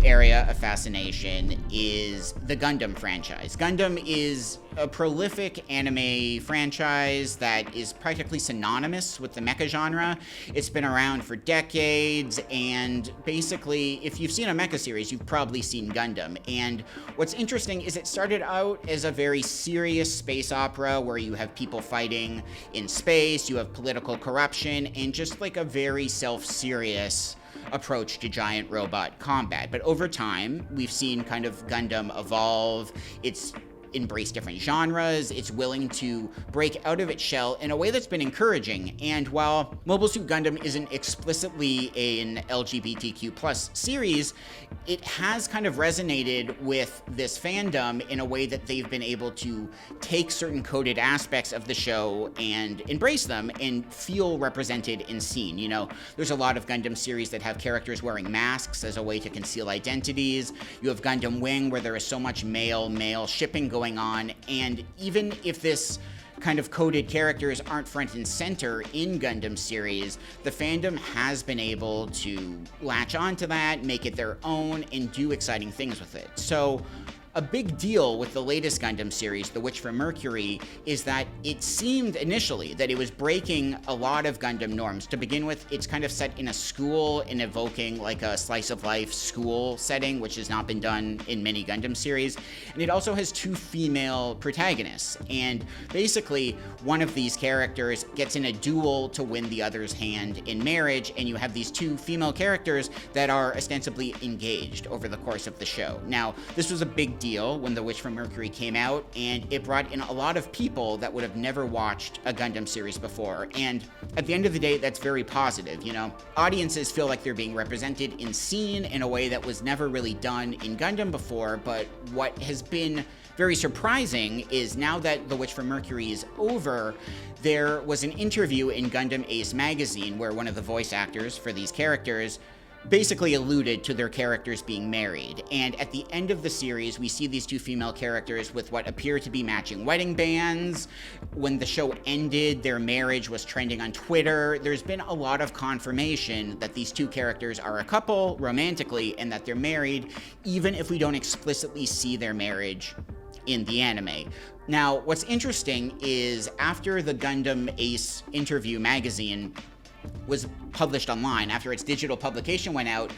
area of fascination is the Gundam franchise. Gundam is a prolific anime franchise that is practically synonymous with the mecha genre. It's been around for decades, and basically, if you've seen a mecha series, you've probably seen Gundam. And what's interesting is it started out as a very serious space opera where you have people fighting in space, you have political corruption, and just like a very self-serious approach to giant robot combat. But over time, we've seen kind of Gundam evolve. It's embrace different genres, it's willing to break out of its shell in a way that's been encouraging. And while Mobile Suit Gundam isn't explicitly an LGBTQ plus series, it has kind of resonated with this fandom in a way that they've been able to take certain coded aspects of the show and embrace them and feel represented and seen. You know, there's a lot of Gundam series that have characters wearing masks as a way to conceal identities. You have Gundam Wing, where there is so much male shipping going on, and even if this kind of coded characters aren't front and center in Gundam series, the fandom has been able to latch onto that, make it their own, and do exciting things with it. So a big deal with the latest Gundam series, The Witch from Mercury, is that it seemed initially that it was breaking a lot of Gundam norms. To begin with, it's kind of set in a school and evoking like a slice of life school setting, which has not been done in many Gundam series. And it also has two female protagonists. And basically, one of these characters gets in a duel to win the other's hand in marriage, and you have these two female characters that are ostensibly engaged over the course of the show. Now, this was a big deal when The Witch from Mercury came out, and it brought in a lot of people that would have never watched a Gundam series before. And at the end of the day, that's very positive, you know? Audiences feel like they're being represented and seen in a way that was never really done in Gundam before, but what has been very surprising is now that The Witch from Mercury is over, there was an interview in Gundam Ace magazine where one of the voice actors for these characters basically alluded to their characters being married. And at the end of the series, we see these two female characters with what appear to be matching wedding bands. When the show ended, their marriage was trending on Twitter. There's been a lot of confirmation that these two characters are a couple romantically and that they're married, even if we don't explicitly see their marriage in the anime. Now, what's interesting is after the Gundam Ace interview magazine was published online, after its digital publication went out,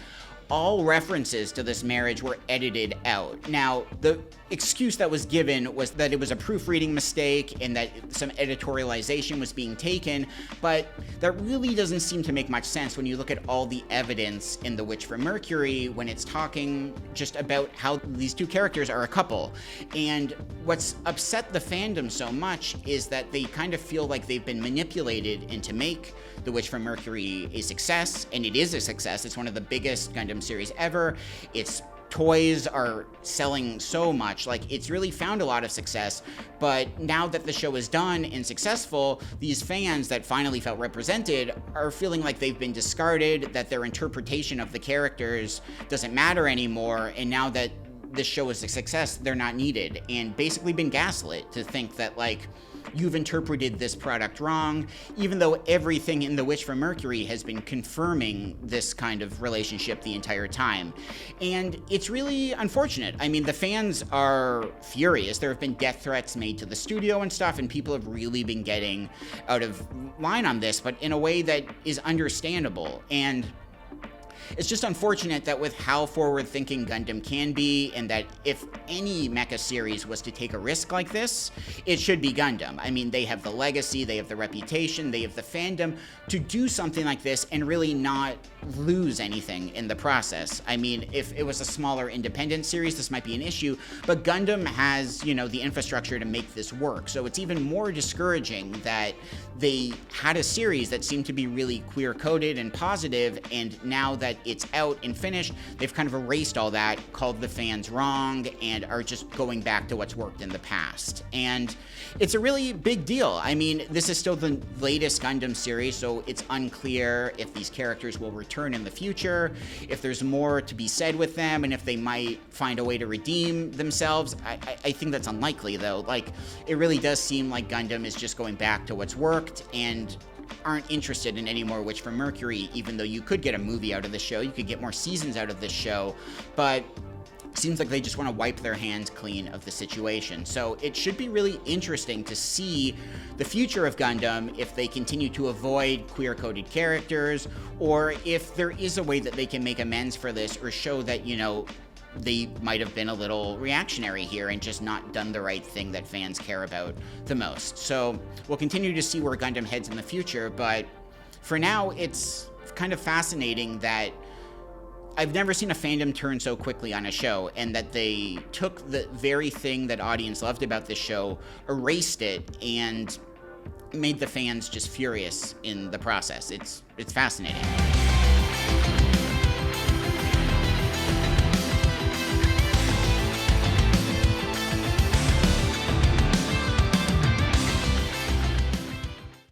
all references to this marriage were edited out. Now, the excuse that was given was that it was a proofreading mistake and that some editorialization was being taken, but that really doesn't seem to make much sense when you look at all the evidence in The Witch from Mercury when it's talking just about how these two characters are a couple. And what's upset the fandom so much is that they kind of feel like they've been manipulated into make The Witch from Mercury a success, and it is a success. It's one of the biggest Gundam series ever. Its toys are selling so much, like it's really found a lot of success, but now that the show is done and successful, these fans that finally felt represented are feeling like they've been discarded, that their interpretation of the characters doesn't matter anymore, and now that this show is a success, they're not needed, and basically been gaslit to think that, like, you've interpreted this product wrong, even though everything in The Witch from Mercury has been confirming this kind of relationship the entire time. And it's really unfortunate. I mean, the fans are furious. There have been death threats made to the studio and stuff, and people have really been getting out of line on this, but in a way that is understandable. And it's just unfortunate that with how forward-thinking Gundam can be, and that if any mecha series was to take a risk like this, it should be Gundam. I mean, they have the legacy, they have the reputation, they have the fandom to do something like this and really not lose anything in the process. I mean, if it was a smaller independent series, this might be an issue, but Gundam has, you know, the infrastructure to make this work, so it's even more discouraging that they had a series that seemed to be really queer-coded and positive, and now that it's out and finished, they've kind of erased all that, called the fans wrong, and are just going back to what's worked in the past. And it's a really big deal. I mean, this is still the latest Gundam series, so it's unclear if these characters will return in the future, if there's more to be said with them, and if they might find a way to redeem themselves. I think that's unlikely, though. Like, it really does seem like Gundam is just going back to what's worked, and aren't interested in any more Witch from Mercury, even though you could get a movie out of the show, you could get more seasons out of this show, but seems like they just want to wipe their hands clean of the situation. So it should be really interesting to see the future of Gundam, if they continue to avoid queer-coded characters, or if there is a way that they can make amends for this, or show that, you know, they might have been a little reactionary here and just not done the right thing that fans care about the most. So we'll continue to see where Gundam heads in the future, but for now, it's kind of fascinating that I've never seen a fandom turn so quickly on a show, and that they took the very thing that audience loved about this show, erased it, and made the fans just furious in the process. It's fascinating.